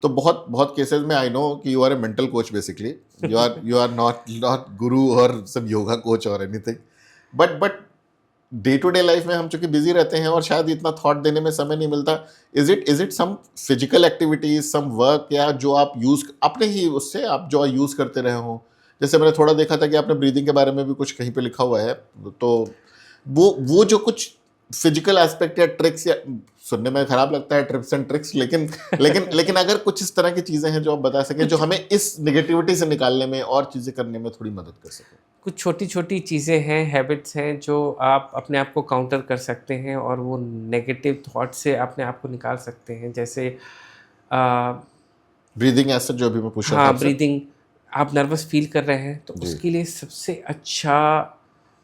तो बहुत बहुत केसेस में आई नो कि you are a mental coach basically, you are not guru और सब योगा कोच और anything, but day to day life में हम चूंकि बिजी रहते हैं और शायद इतना थॉट देने में समय नहीं मिलता. Is it some physical activities, some work, या जो आप यूज अपने ही उससे आप जो यूज करते रहे हो? जैसे मैंने थोड़ा देखा था कि आपने ब्रीदिंग के बारे में भी कुछ कहीं पे लिखा हुआ है, तो वो जो कुछ फिजिकल एस्पेक्ट या ट्रिक्स, या सुनने में खराब लगता है ट्रिप्स एंड ट्रिक्स, लेकिन अगर कुछ इस तरह की चीजें हैं जो आप बता सकें जो हमें इस नेगेटिविटी से निकालने में और चीजें करने में थोड़ी मदद कर सके. कुछ छोटी छोटी चीज़ें हैं, हैबिट्स हैं जो आप अपने आप को काउंटर कर सकते हैं और वो नेगेटिव थॉट से अपने आप को निकाल सकते हैं. जैसे ब्रीदिंग ऐसा जो भी मैं पूछ रहा था हाँ, आपसे. ब्रीदिंग. आप नर्वस फील कर रहे हैं तो जी. उसके लिए सबसे अच्छा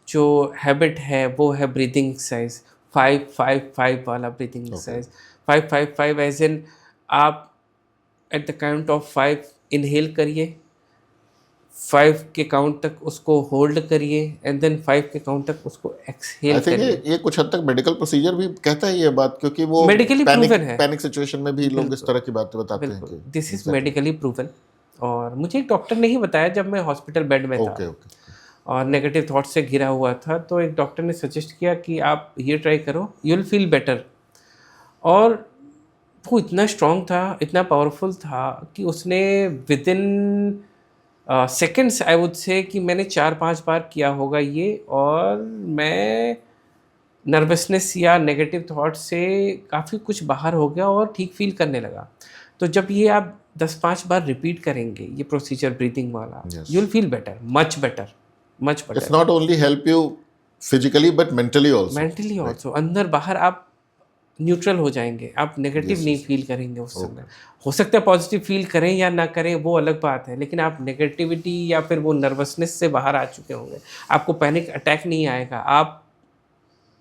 जो हैबिट है वो है ब्रीदिंग एक्सरसाइज. 5-5-5 वाला ब्रीदिंग एक्सरसाइज. 5-5-5 एज इन आप at the count of 5 inhale करिए, 5 के काउंट तक उसको होल्ड करिए एंड देन 5 के काउंट तक उसको एक्सहेल आई थिंक करिए. ये कुछ हद तक मेडिकल प्रोसीजर भी कहता है ये बात, क्योंकि वो मेडिकली प्रूवन है. पैनिक सिचुएशन में भी लोग इस तरह की बातें बताते हैं बिल्कुल, कि दिस इज मेडिकली प्रूवन. और मुझे एक डॉक्टर ने ही बताया जब मैं हॉस्पिटल बेड में था ओके. और नेगेटिव थॉट से घिरा हुआ था, तो एक डॉक्टर ने सजेस्ट किया कि आप ये ट्राई करो, यू विल फील बेटर. और वो इतना स्ट्रॉन्ग था, इतना पावरफुल था कि उसने with in seconds I would say कि मैंने 4-5 बार किया होगा ये, और मैं नर्वसनेस या नेगेटिव थॉट से काफ़ी कुछ बाहर हो गया और ठीक फील करने लगा. तो जब ये आप 10-5 बार रिपीट करेंगे ये प्रोसीजर ब्रीदिंग वाला, Yes. You will feel better, much better, much it's better. Not only help you physically but mentally also. Mentally also, अंदर बाहर आप न्यूट्रल हो जाएंगे, आप नेगेटिव Yes, नहीं yes. फील करेंगे उस समय. हो सकता है पॉजिटिव फील करें या ना करें वो अलग बात है, लेकिन आप नेगेटिविटी या फिर वो नर्वसनेस से बाहर आ चुके होंगे. आपको पैनिक अटैक नहीं आएगा,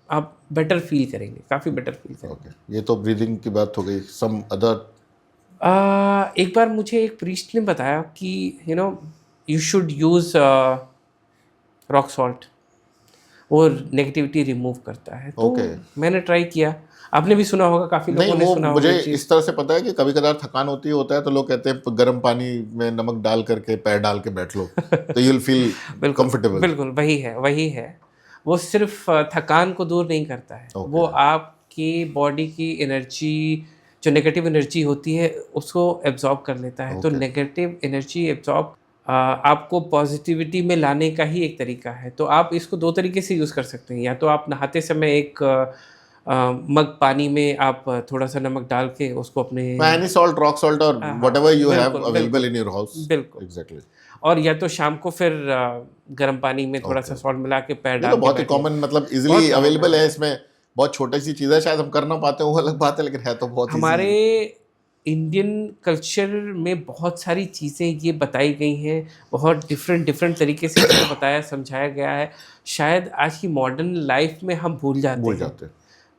आप बेटर फील करेंगे, काफ़ी बेटर फील करेंगे. ओके, ये तो ब्रीदिंग की बात हो गई. Some other. एक बार मुझे एक प्रीस्ट ने बताया कि you should use rock salt, वो नेगेटिविटी रिमूव करता है. तो मैंने ट्राई किया. आपने भी सुना होगा, काफ़ी लोगों ने सुना होगा. मुझे इस तरह से पता है कि कभी कभार थकान होता है तो लोग कहते हैं गर्म पानी में नमक डाल करके पैर डाल के बैठ लो तो यू विल फील कंफर्टेबल. बिल्कुल वही है. वो सिर्फ थकान को दूर नहीं करता है. वो आपकी बॉडी की एनर्जी, जो नेगेटिव एनर्जी होती है उसको एब्जॉर्ब कर लेता है. तो नेगेटिव एनर्जी एब्जॉर्ब आपको पॉजिटिविटी में लाने का ही एक तरीका है. तो आप इसको 2 तरीके से यूज़ कर सकते हैं. या तो आप नहाते समय एक मग पानी में आप थोड़ा सा नमक डाल के उसको अपने एनी सॉल्ट, रॉक सॉल्ट और whatever you have available in your house. बिल्कुल एग्जैक्टली. और या तो शाम को फिर गर्म पानी में थोड़ा सा सॉल्ट मिला के पैर डाल तो के बहुत ही कॉमन, मतलब इजीली अवेलेबल है. इसमें बहुत छोटी सी चीज़ है, शायद हम कर ना पाते हो वो अलग बात है, लेकिन है तो बहुत हमारे इंडियन कल्चर में बहुत सारी चीज़ें ये बताई गई हैं, बहुत डिफरेंट तरीके से इसको बताया समझाया गया है. शायद आज की मॉडर्न लाइफ में हम भूल जाते हैं,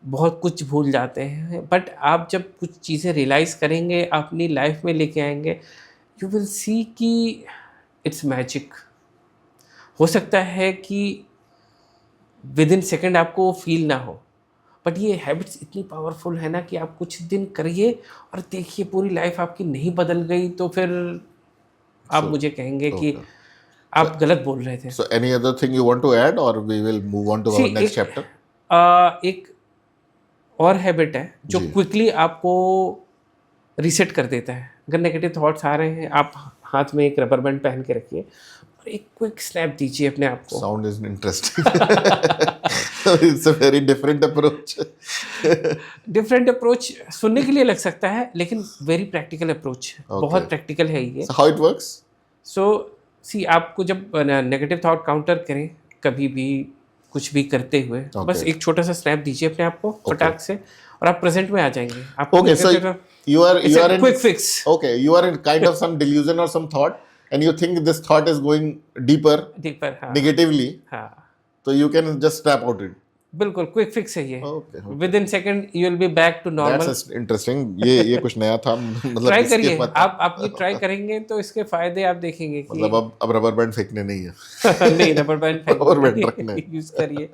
बहुत कुछ भूल जाते हैं. बट आप जब कुछ चीज़ें रियलाइज़ करेंगे, अपनी लाइफ में लेके आएंगे, यू विल सी कि इट्स मैजिक. हो सकता है कि विद इन सेकेंड आपको फील ना हो, बट ये हैबिट्स इतनी पावरफुल है ना कि आप कुछ दिन करिए और देखिए पूरी लाइफ आपकी नहीं बदल गई तो फिर आप मुझे कहेंगे कि आप गलत बोल रहे थे. So any other thing you want to add or we will move on to our next chapter? एक और हैबिट है जो क्विकली आपको रीसेट कर देता है. अगर नेगेटिव थॉट्स आ रहे हैं, आप हाथ में एक रबर बैंड पहन के रखिए और एक क्विक स्नैप दीजिए अपने आप को. Sound is interesting. It's a very different approach. Different approach सुनने के लिए लग सकता है, लेकिन वेरी प्रैक्टिकल अप्रोच. बहुत प्रैक्टिकल है ये. So how it works? सो सी, आपको जब नेगेटिव थॉट काउंटर करें कभी भी कुछ भी करते हुए, बस एक छोटा सा स्नैप दीजिए अपने आप को फटाक से और आप प्रेजेंट में आ जाएंगे. Okay, so you are in quick fix. Okay, you are in kind of some delusion or some thought, and you think this thought is going deeper, हाँ. negatively. हाँ. So you can just snap out it. बिल्कुल quick fix है ये. Okay. Within second you will be back to normal. That's interesting. ये कुछ नया था. मतलब ट्राई करिए. आप ये ट्राई करेंगे तो इसके फायदे आप देखेंगे कि मतलब अब रबर बैंड फेंकने नहीं है. नहीं, रबर बैंड रखना है. यूज करिए.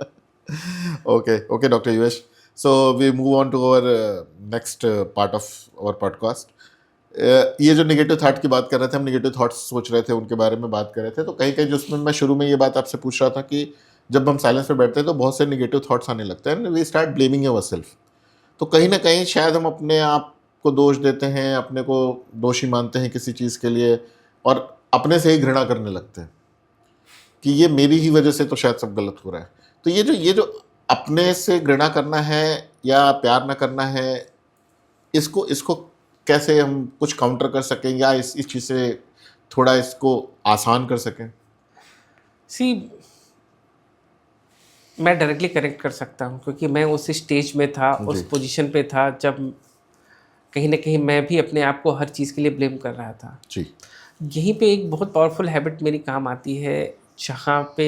Okay, Dr. Yuvesh. So we move on to our next part of our podcast. ये जो निगेटिव थॉट की बात कर रहे थे, हम निगेटिव थॉट्स सोच रहे थे, उनके बारे में बात कर रहे थे, तो कहीं कहीं जिसमें मैं शुरू में ये बात आपसे पूछ रहा था कि जब हम साइलेंस पे बैठते हैं तो बहुत से निगेटिव थॉट्स आने लगते हैं, वी स्टार्ट ब्लेमिंग अवरसेल्फ। तो कहीं ना कहीं शायद हम अपने आप को दोष देते हैं, अपने को दोषी मानते हैं किसी चीज़ के लिए, और अपने से ही घृणा करने लगते हैं कि ये मेरी ही वजह से तो शायद सब गलत हो रहा है। तो ये जो अपने से घृणा करना है या प्यार ना करना है, इसको इसको कैसे हम कुछ काउंटर कर सकें, या इस चीज़ से थोड़ा इसको आसान कर सकें? सी, मैं डायरेक्टली कनेक्ट कर सकता हूँ क्योंकि मैं उस स्टेज में था, उस जी पोजीशन पे था जब कहीं ना कहीं मैं भी अपने आप को हर चीज़ के लिए ब्लेम कर रहा था। जी। यहीं पे एक बहुत पावरफुल हैबिट मेरी काम आती है, जहाँ पे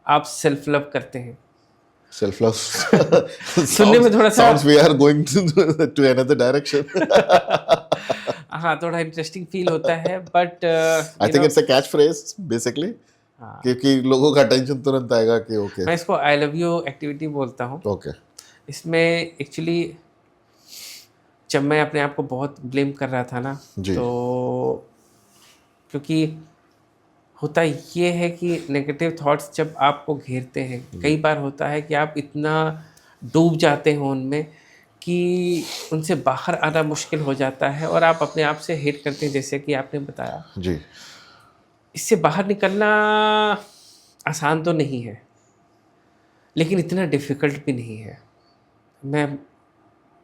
आप सेल्फ लव करते हैं। सेल्फ लव सुनने में थोड़ा सा sounds we are going to another direction. हाँ, थोड़ा इंटरेस्टिंग फील होता है, but I think it's a catch phrase basically, हाँ, क्योंकि लोगों का अटेंशन तुरंत आएगा कि ओके मैं इसको आई लव यू एक्टिविटी बोलता हूँ। ओके। इसमें एक्चुअली जब मैं अपने आप को बहुत ब्लेम कर रहा था ना, जी। तो क्योंकि होता ये है कि नेगेटिव थॉट्स जब आपको घेरते हैं, कई बार होता है कि आप इतना डूब जाते हैं उनमें कि उनसे बाहर आना मुश्किल हो जाता है और आप अपने आप से हेट करते हैं, जैसे कि आपने बताया। जी इससे बाहर निकलना आसान तो नहीं है, लेकिन इतना डिफ़िकल्ट भी नहीं है। मैं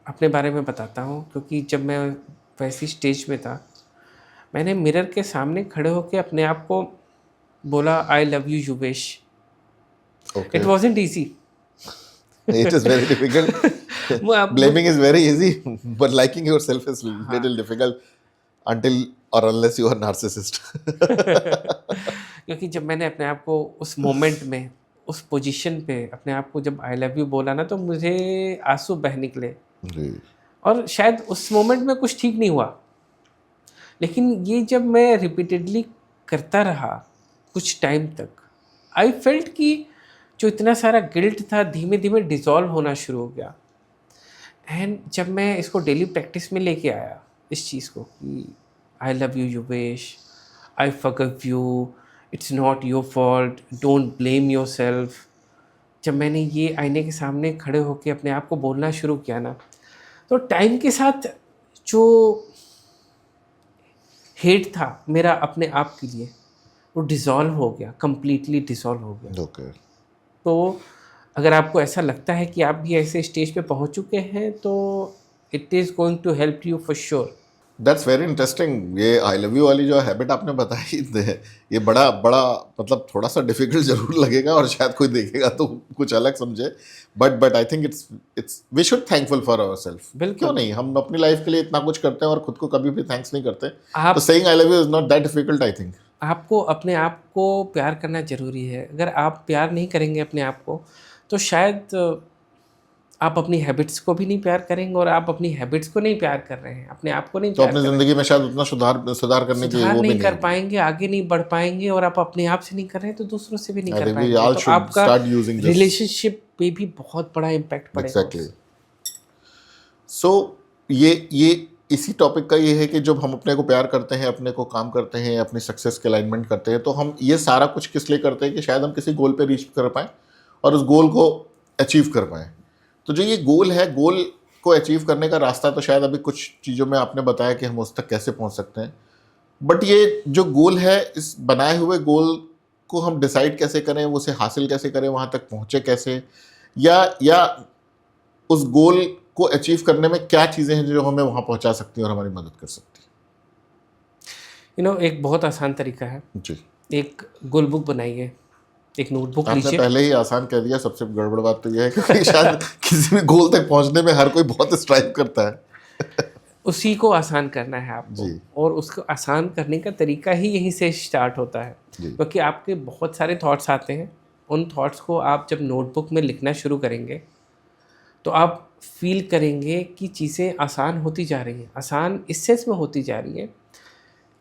अपने बारे में बताता हूँ, क्योंकि जब मैं वैसी स्टेज में था, मैंने मिरर के सामने खड़े होकर अपने आप को बोला, I love you Yuvesh. Okay. It wasn't easy. It is very difficult. Blaming is very easy, but liking yourself is little difficult until or unless you are narcissist. क्योंकि जब मैंने अपने आप को उस मोमेंट में, उस पोजीशन पे अपने आप को जब आई लव यू बोला ना, तो मुझे आंसू बह निकले। जी और शायद उस मोमेंट में कुछ ठीक नहीं हुआ, लेकिन ये जब मैं रिपीटेडली करता रहा कुछ टाइम तक, आई फेल्ट कि जो इतना सारा गिल्ट था धीमे धीमे डिज़ोल्व होना शुरू हो गया। एंड जब मैं इसको डेली प्रैक्टिस में लेके आया इस चीज़ को कि I love you Yuvesh, I forgive you, it's not your fault, don't blame yourself, जब मैंने ये आईने के सामने खड़े होकर अपने आप को बोलना शुरू किया ना, तो टाइम के साथ जो हेट था मेरा अपने आप के लिए, वो डिज़ोल्व हो गया, कम्प्लीटली डिज़ोल्व हो गया। ओके। तो अगर आपको ऐसा लगता है कि आप भी ऐसे स्टेज पे पहुंच चुके हैं, तो it is going to help you for sure. That's very interesting. ये आई लव यू वाली जो हैबिट आपने बताई है, ये बड़ा बड़ा मतलब थोड़ा सा डिफिकल्ट जरूर लगेगा और शायद कोई देखेगा तो कुछ अलग समझे, but I think it's we should thankful for ourselves. बिल्कुल। क्यों नहीं, हम अपनी लाइफ के लिए इतना कुछ करते हैं और खुद को कभी भी थैंक्स नहीं करते। आप तो saying I love you is not that difficult I think. आपको अपने आप को प्यार करना ज़रूरी है। अगर आप प्यार नहीं करेंगे अपने आप को, तो शायद आप अपनी हैबिट्स को भी नहीं प्यार करेंगे, और आप अपनी हैबिट्स को नहीं प्यार कर रहे हैं, अपने आप को नहीं तो प्यार अपनी कर रहे जिंदगी में शायद उतना सुधार करने हैं, की सुधार वो भी नहीं कर नहीं पाएंगे, आगे नहीं बढ़ पाएंगे, और आप अपने आप से नहीं कर रहे हैं तो दूसरों से भी नहीं I कर think we पाएंगे। all तो should आपका start using this. रिलेशनशिप पे भी बहुत बड़ा इम्पैक्ट पड़ेगा। एग्जैक्टली। सो ये इसी टॉपिक का ये है कि जब हम अपने को प्यार करते हैं, अपने को काम करते हैं, अपनी सक्सेस के अलाइनमेंट करते हैं, तो हम ये सारा कुछ किस लिए करते हैं कि शायद हम किसी गोल पे रीच कर पाएँ और उस गोल को अचीव कर पाएँ। तो जो ये गोल है, गोल को अचीव करने का रास्ता तो शायद अभी कुछ चीज़ों में आपने बताया कि हम उस तक कैसे पहुंच सकते हैं, बट ये जो गोल है, इस बनाए हुए गोल को हम डिसाइड कैसे करें, उसे हासिल कैसे करें, वहाँ तक पहुँचे कैसे, या उस गोल को अचीव करने में क्या चीज़ें हैं जो हमें वहाँ पहुँचा सकती हैं और हमारी मदद कर सकती हैं? एक बहुत आसान तरीका है। जी। एक गोल बुक बनाइए, एक नोटबुक आपने लीजिए। पहले ही आसान कह दिया। सबसे गड़बड़ बात तो यह है कि शायद किसी भी गोल तक पहुँचने में हर कोई बहुत स्ट्राइव करता है। उसी को आसान करना है आपको, जी। और उसको आसान करने का तरीका ही यहीं से स्टार्ट होता है, जी। क्योंकि आपके बहुत सारे थॉट्स आते हैं। उन थॉट्स को आप जब नोटबुक में लिखना शुरू करेंगे, तो आप फील करेंगे कि चीज़ें आसान होती जा रही हैं। आसान इस सेंस में होती जा रही है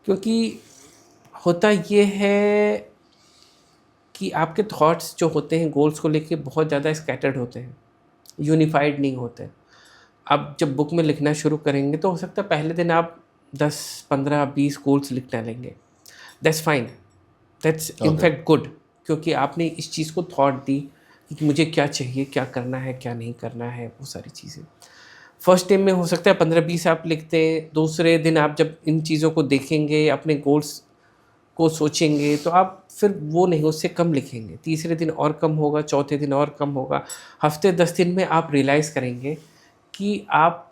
क्योंकि होता ये है कि आपके थॉट्स जो होते हैं गोल्स को लेके बहुत ज़्यादा स्कैटर्ड होते हैं, यूनिफाइड नहीं होते। आप जब बुक में लिखना शुरू करेंगे तो हो सकता है पहले दिन आप 10 15 20 गोल्स लिख डालेंगे, that's fine, that's Okay. In fact good, क्योंकि आपने इस चीज़ को थॉट दी कि मुझे क्या चाहिए, क्या करना है, क्या नहीं करना है, वो सारी चीज़ें। फर्स्ट टाइम में हो सकता है 15-20 आप लिखते हैं, दूसरे दिन आप जब इन चीज़ों को देखेंगे, अपने गोल्स को सोचेंगे, तो आप फिर वो नहीं, उससे कम लिखेंगे, तीसरे दिन और कम होगा, चौथे दिन और कम होगा, हफ्ते 10 दिन में आप रियलाइज़ करेंगे कि आप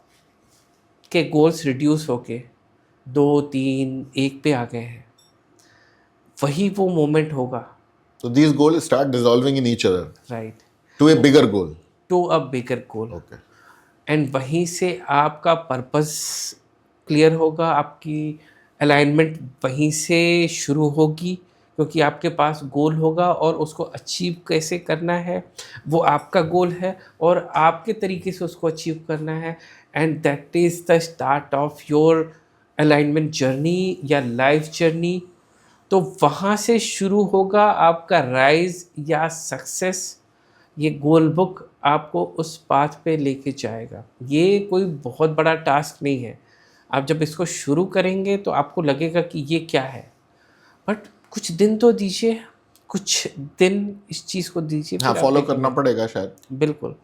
के गोल्स रिड्यूस होके 2, 3, 1 पे आ गए हैं। वही वो मोमेंट होगा, So these goals start dissolving in each other right, to a bigger goal. To a bigger goal. Okay. And वहीं से आपका पर्पस क्लियर होगा, आपकी अलाइनमेंट वहीं से शुरू होगी, क्योंकि आपके पास गोल होगा और उसको अचीव कैसे करना है वो आपका गोल है, और आपके तरीके से उसको अचीव करना है, and that is the start of your alignment journey या लाइफ जर्नी। तो वहाँ से शुरू होगा आपका राइज या सक्सेस। ये गोल बुक आपको उस पाथ पे लेके जाएगा। ये कोई बहुत बड़ा टास्क नहीं है। आप जब इसको शुरू करेंगे तो आपको लगेगा कि ये क्या है, बट कुछ दिन तो दीजिए, कुछ दिन इस चीज़ को दीजिए, हाँ, फिर आप फॉलो देखेंगे। करना पड़ेगा शायद। बिल्कुल।